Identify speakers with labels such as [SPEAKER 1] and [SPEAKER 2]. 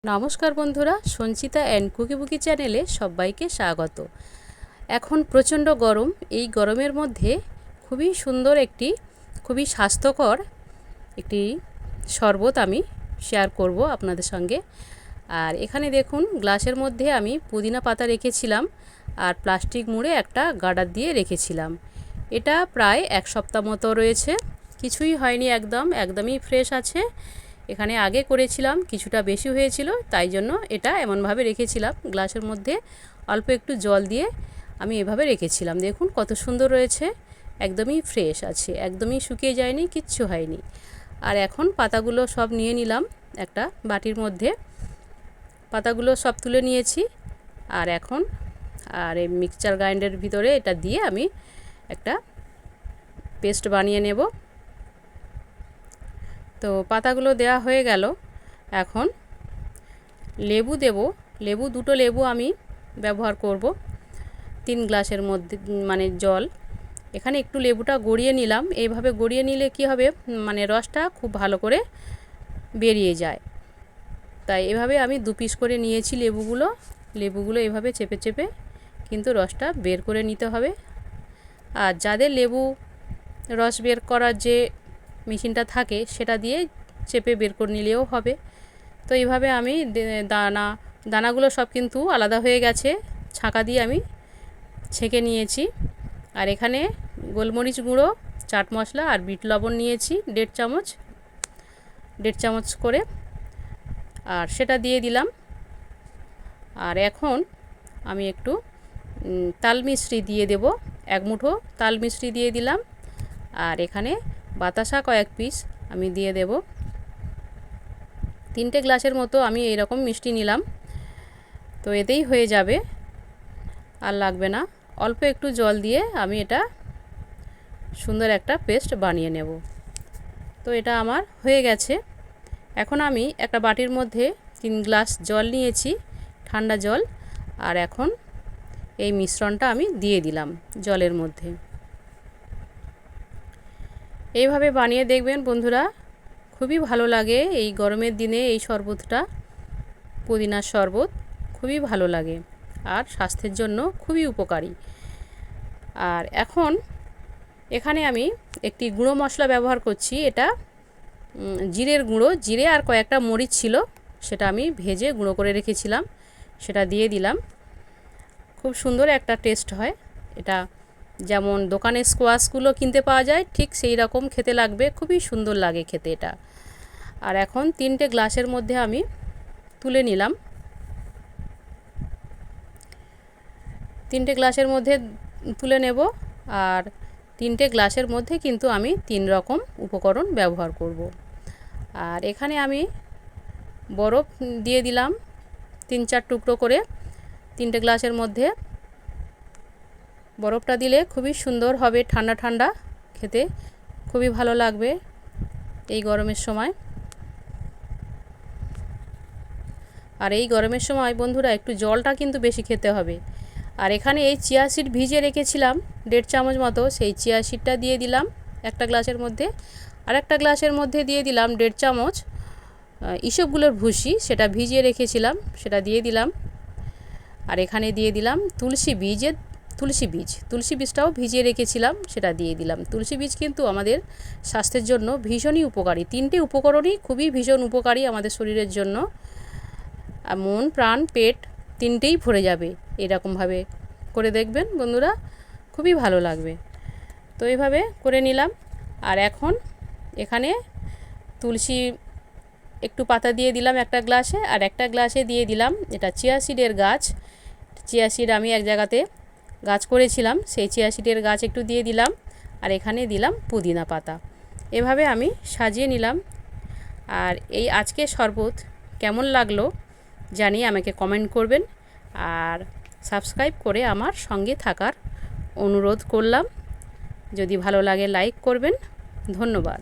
[SPEAKER 1] নমস্কার বন্ধুরা, সঞ্চিতা অ্যান্ড কুকিবুকি চ্যানেলে সবাইকে স্বাগত। এখন প্রচণ্ড গরম। এই গরমের মধ্যে খুবই সুন্দর খুবই স্বাস্থ্যকর একটি শরবত আমি শেয়ার করব আপনাদের সঙ্গে। আর এখানে দেখুন, গ্লাসের মধ্যে আমি পুদিনা পাতা রেখেছিলাম আর প্লাস্টিক মুড়ে একটা গার্ডার দিয়ে রেখেছিলাম। এটা প্রায় এক সপ্তাহ মতো রয়েছে, কিছুই হয়নি, একদমই ফ্রেশ আছে। এখানে আগে করেছিলাম, কিছুটা বেশি হয়েছিল, তাই জন্য এটা এমনভাবে রেখেছিলাম। গ্লাসের মধ্যে অল্প একটু জল দিয়ে আমি এভাবে রেখেছিলাম। দেখুন কত সুন্দর রয়েছে, একদমই ফ্রেশ আছে, একদমই শুকিয়ে যায়নি, কিচ্ছু হয়নি। আর এখন পাতাগুলো সব নিয়ে নিলাম একটা বাটির মধ্যে। পাতাগুলো সব তুলে নিয়েছি। আর এখন এই মিক্সচার গ্রাইন্ডারের ভিতরে এটা দিয়ে আমি একটা পেস্ট বানিয়ে নেব। তো পাতাগুলো দেওয়া হয়ে গেল। এখন লেবু দেব। দুটো লেবু আমি ব্যবহার করব 3 গ্লাসের মধ্যে, মানে জল। এখানে একটু লেবুটা গড়িয়ে নিলাম। এইভাবে গড়িয়ে নিলে কি হবে, মানে রসটা খুব ভালো করে বেরিয়ে যায়। তাই এভাবে আমি 2 পিস করে নিয়েছি লেবুগুলো এভাবে চেপে চেপে কিন্তু রসটা বের করে নিতে হবে। আর যাদের লেবু রস বের করার যে মেশিনটা থাকে সেটা দিয়ে চেপে বের করে নিলেও হবে। তো এইভাবে আমি দানাগুলো সব কিন্তু আলাদা হয়ে গেছে, ছাঁকা দিয়ে আমি ছেঁকে নিয়েছি। আর এখানে গোলমরিচ গুঁড়ো, চাট মশলা আর বিট লবণ নিয়েছি 1.5 চামচ করে, আর সেটা দিয়ে দিলাম। আর এখন আমি একটু তাল মিছরি দিয়ে দেব, 1 মুঠো তাল মিছরি দিয়ে দিলাম। আর এখানে বাতাসা কয়েক পিস আমি দিয়ে দেব। 3টে গ্লাসের মতো আমি এইরকম মিষ্টি নিলাম। তো এতেই হয়ে যাবে, আর লাগবে না। অল্প একটু জল দিয়ে আমি এটা সুন্দর একটা পেস্ট বানিয়ে নেব। তো এটা আমার হয়ে গেছে। এখন আমি একটা বাটির মধ্যে 3 গ্লাস জল নিয়েছি, ঠান্ডা জল। আর এখন এই মিশ্রণটা আমি দিয়ে দিলাম জলের মধ্যে। এইভাবে বানিয়ে দেখবেন বন্ধুরা, খুবই ভালো লাগে। এই গরমের দিনে এই শরবতটা, পুদিনার শরবত, খুবই ভালো লাগে আর স্বাস্থ্যের জন্য খুবই উপকারী। আর এখন এখানে আমি একটি গুঁড়ো মশলা ব্যবহার করছি। এটা জিরের গুঁড়ো, জিরে আর কয়েকটা মরিচ ছিল, সেটা আমি ভেজে গুঁড়ো করে রেখেছিলাম, সেটা দিয়ে দিলাম। খুব সুন্দর একটা টেস্ট হয় এটা। যেমন দোকানে স্কোয়াশগুলো কিনতে পাওয়া যায়, ঠিক সেই রকম খেতে লাগবে, খুবই সুন্দর লাগে খেতে এটা। আর এখন 3টে গ্লাসের মধ্যে আমি তুলে নিলাম। 3টে গ্লাসের মধ্যে তুলে নেব। আর 3টে গ্লাসের মধ্যে কিন্তু আমি 3 রকম উপকরণ ব্যবহার করব। আর এখানে আমি বরফ দিয়ে দিলাম 3-4 টুকরো করে 3টে গ্লাসের মধ্যে। বরফটা দিলে খুবই সুন্দর হবে, ঠান্ডা ঠান্ডা খেতে খুবই ভালো লাগবে এই গরমের সময়। আর এই গরমের সময় বন্ধুরা একটু জলটা কিন্তু বেশি খেতে হবে। আর এখানে এই চিয়া সিড ভিজিয়ে রেখেছিলাম 1.5 চামচ মতো, সেই চিয়া সিডটা দিয়ে দিলাম একটা গ্লাসের মধ্যে। আর একটা গ্লাসের মধ্যে দিয়ে দিলাম 1.5 চামচ ইসবগুলোর ভুসি, সেটা ভিজিয়ে রেখেছিলাম, সেটা দিয়ে দিলাম। আর এখানে দিয়ে দিলাম তুলসী বীজটাও ভিজিয়ে রেখেছিলাম, সেটা দিয়ে দিলাম। তুলসী বীজ কিন্তু আমাদের স্বাস্থ্যের জন্য ভীষণই উপকারী। 3টে উপকরণই খুবই ভীষণ উপকারী আমাদের শরীরের জন্য। মন, প্রাণ, পেট 3টেই ভরে যাবে এরকমভাবে করে দেখবেন বন্ধুরা, খুবই ভালো লাগবে। তো এইভাবে করে নিলাম। আর এখন এখানে তুলসী একটু পাতা দিয়ে দিলাম একটা গ্লাসে, আর একটা গ্লাসে দিয়ে দিলাম এটা চিয়া সিডের গাছ। চিয়া সিড আমি এক জায়গাতে গাছ করেছিলাম, সেই চিয়া সিডের গাছ একটু দিয়ে দিলাম। আর এখানে দিলাম পুদিনা পাতা। এভাবে আমি সাজিয়ে নিলাম। আর এই আজকে শরবত কেমন লাগলো জানিয়ে আমাকে কমেন্ট করবেন। আর সাবস্ক্রাইব করে আমার সঙ্গে থাকার অনুরোধ করলাম। যদি ভালো লাগে লাইক করবেন। ধন্যবাদ।